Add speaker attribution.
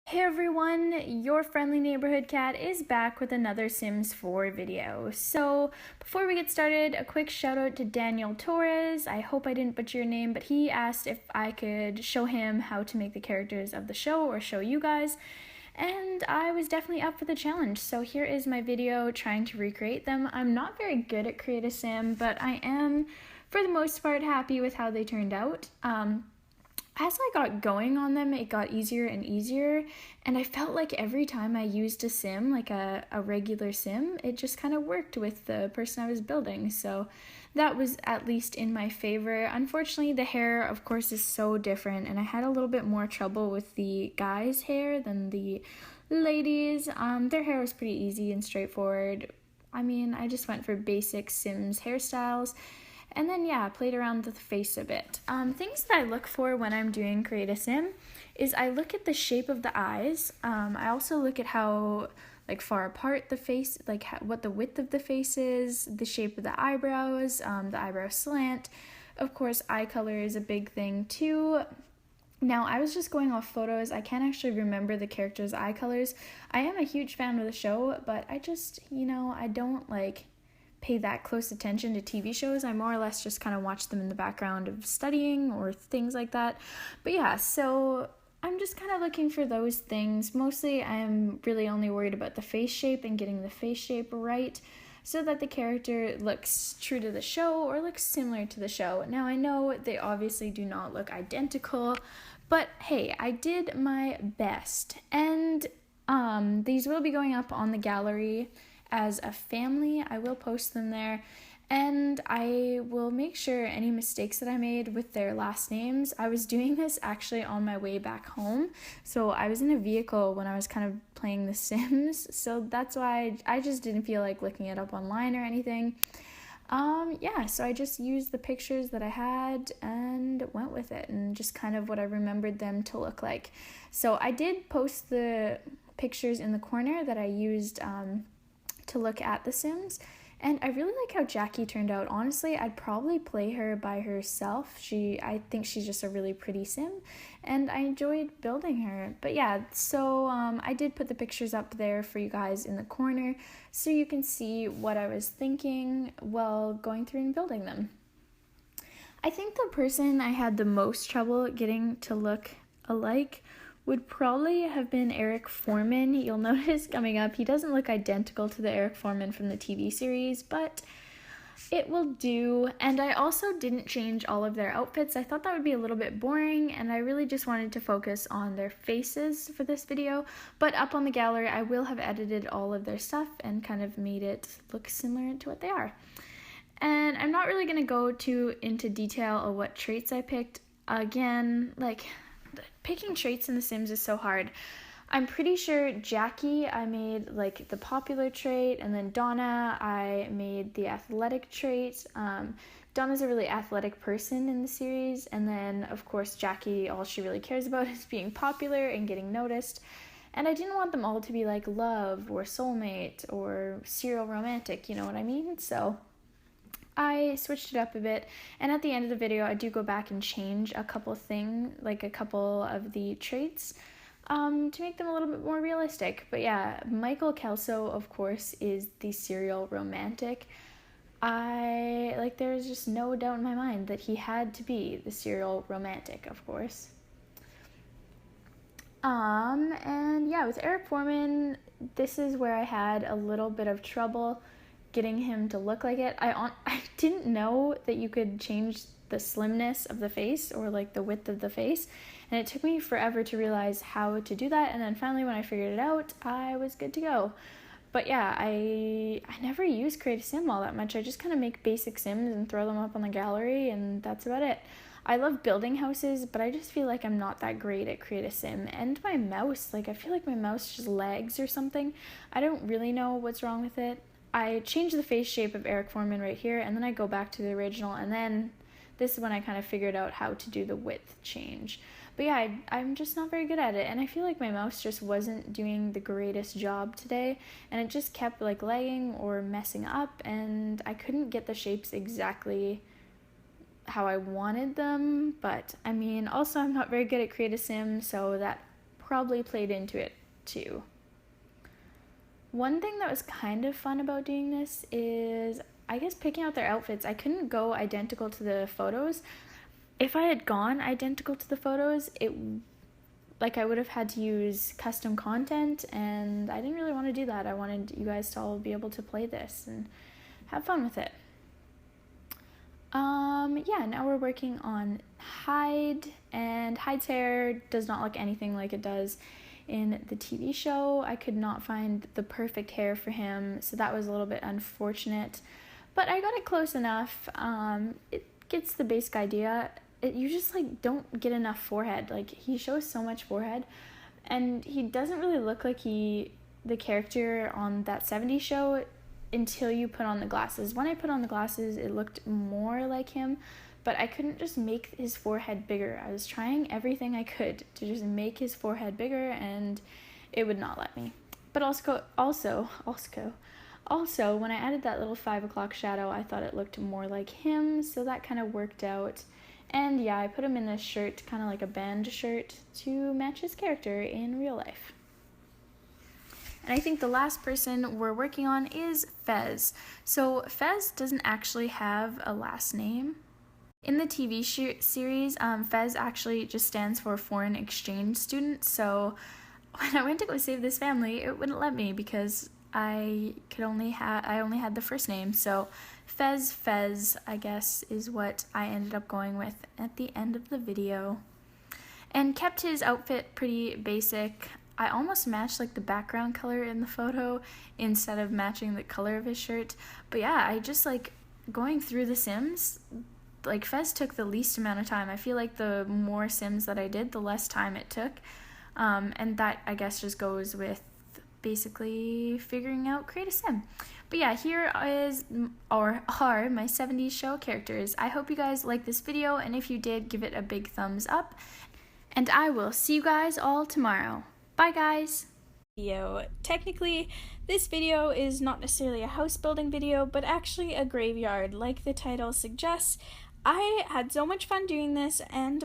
Speaker 1: Hey everyone, your friendly neighborhood cat is back with another Sims 4 video. So before we get started, a quick shout out to Daniel Torres. I hope I didn't butcher your name, but he asked if I could show him how to make the characters of the show or show you guys. And I was definitely up for the challenge, so here is my video trying to recreate them. I'm not very good at Create a Sim, but I am, for the most part, happy with how they turned out. As I got going on them, it got easier and easier, and I felt like every time I used a sim, like a regular sim, it just kind of worked with the person I was building, so that was at least in my favor. Unfortunately, the hair, of course, is so different, and I had a little bit more trouble with the guys' hair than the ladies'. Their hair was pretty easy and straightforward. I mean, I just went for basic Sims hairstyles. And then, yeah, played around with the face a bit. Things that I look for when I'm doing Create a Sim is I look at the shape of the eyes. I also look at how far apart the face, what the width of the face is, the shape of the eyebrows, the eyebrow slant. Of course, eye color is a big thing too. Now, I was just going off photos. I can't actually remember the characters' eye colors. I am a huge fan of the show, but I just, I don't pay that close attention to TV shows. I more or less just kind of watch them in the background of studying or things like that. But yeah, so I'm just kind of looking for those things. Mostly I'm really only worried about the face shape and getting the face shape right so that the character looks true to the show or looks similar to the show. Now, I know they obviously do not look identical, but hey, I did my best. And these will be going up on the gallery as a family. I will post them there, and I will make sure any mistakes that I made with their last names. I was doing this actually on my way back home, so I was in a vehicle when I was kind of playing The Sims, so that's why I just didn't feel like looking it up online or anything. Yeah, so I just used the pictures that I had and went with it, and just kind of what I remembered them to look like. So I did post the pictures in the corner that I used to look at The Sims, and I really like how Jackie turned out. Honestly, I'd probably play her by herself. I think she's just a really pretty Sim, and I enjoyed building her. But yeah, so I did put the pictures up there for you guys in the corner so you can see what I was thinking while going through and building them. I think the person I had the most trouble getting to look alike would probably have been Eric Foreman. You'll notice coming up, he doesn't look identical to the Eric Foreman from the TV series, but it will do. And I also didn't change all of their outfits. I thought that would be a little bit boring, and I really just wanted to focus on their faces for this video. But up on the gallery, I will have edited all of their stuff and kind of made it look similar to what they are. And I'm not really going to go too into detail of what traits I picked. Again, picking traits in The Sims is so hard. I'm pretty sure Jackie, I made the popular trait, and then Donna, I made the athletic trait. Donna's a really athletic person in the series, and then of course Jackie, all she really cares about is being popular and getting noticed. And I didn't want them all to be like love or soulmate or serial romantic, you know what I mean? So I switched it up a bit, and at the end of the video I do go back and change a couple things, a couple of the traits, to make them a little bit more realistic. But yeah, Michael Kelso, of course, is the serial romantic. There's just no doubt in my mind that he had to be the serial romantic, of course. And yeah, with Eric Foreman, this is where I had a little bit of trouble getting him to look like it. I didn't know that you could change the slimness of the face or the width of the face, and it took me forever to realize how to do that, and then finally when I figured it out, I was good to go. But yeah, I never use Create a Sim all that much. I just kind of make basic Sims and throw them up on the gallery, and that's about it. I love building houses, but I just feel like I'm not that great at Create a Sim. And my mouse, I feel like my mouse just lags or something. I don't really know what's wrong with it. I change the face shape of Eric Foreman right here, and then I go back to the original, and then this is when I kind of figured out how to do the width change. But yeah, I'm just not very good at it, and I feel like my mouse just wasn't doing the greatest job today, and it just kept lagging or messing up, and I couldn't get the shapes exactly how I wanted them. But I mean, also I'm not very good at Create a Sim, so that probably played into it too. One thing that was kind of fun about doing this is, I guess, picking out their outfits. I couldn't go identical to the photos. If I had gone identical to the photos, I would have had to use custom content, and I didn't really want to do that. I wanted you guys to all be able to play this and have fun with it. Yeah, now we're working on Hyde, and Hyde's hair does not look anything like it does in the TV show. I could not find the perfect hair for him, so that was a little bit unfortunate, but I got it close enough. It gets the basic idea. You just don't get enough forehead. He shows so much forehead, and he doesn't really look like the character on that 70's show until you put on the glasses. When I put on the glasses, it looked more like him, but I couldn't just make his forehead bigger. I was trying everything I could to just make his forehead bigger, and it would not let me. But also, when I added that little 5 o'clock shadow, I thought it looked more like him, so that kind of worked out. And yeah, I put him in this shirt, kind of like a band shirt, to match his character in real life. And I think the last person we're working on is Fez. So Fez doesn't actually have a last name. In the TV series, Fez actually just stands for foreign exchange student. So when I went to go save this family, it wouldn't let me because I only had the first name. So Fez, I guess, is what I ended up going with at the end of the video. And kept his outfit pretty basic. I almost matched the background color in the photo instead of matching the color of his shirt. But yeah, I just going through the Sims, Fez took the least amount of time. I feel like the more Sims that I did, the less time it took. And that, I guess, just goes with basically figuring out create a sim. But yeah, here are my 70's show characters. I hope you guys liked this video, and if you did, give it a big thumbs up. And I will see you guys all tomorrow. Bye guys! Technically, this video is not necessarily a house building video, but actually a graveyard, like the title suggests. I had so much fun doing this, and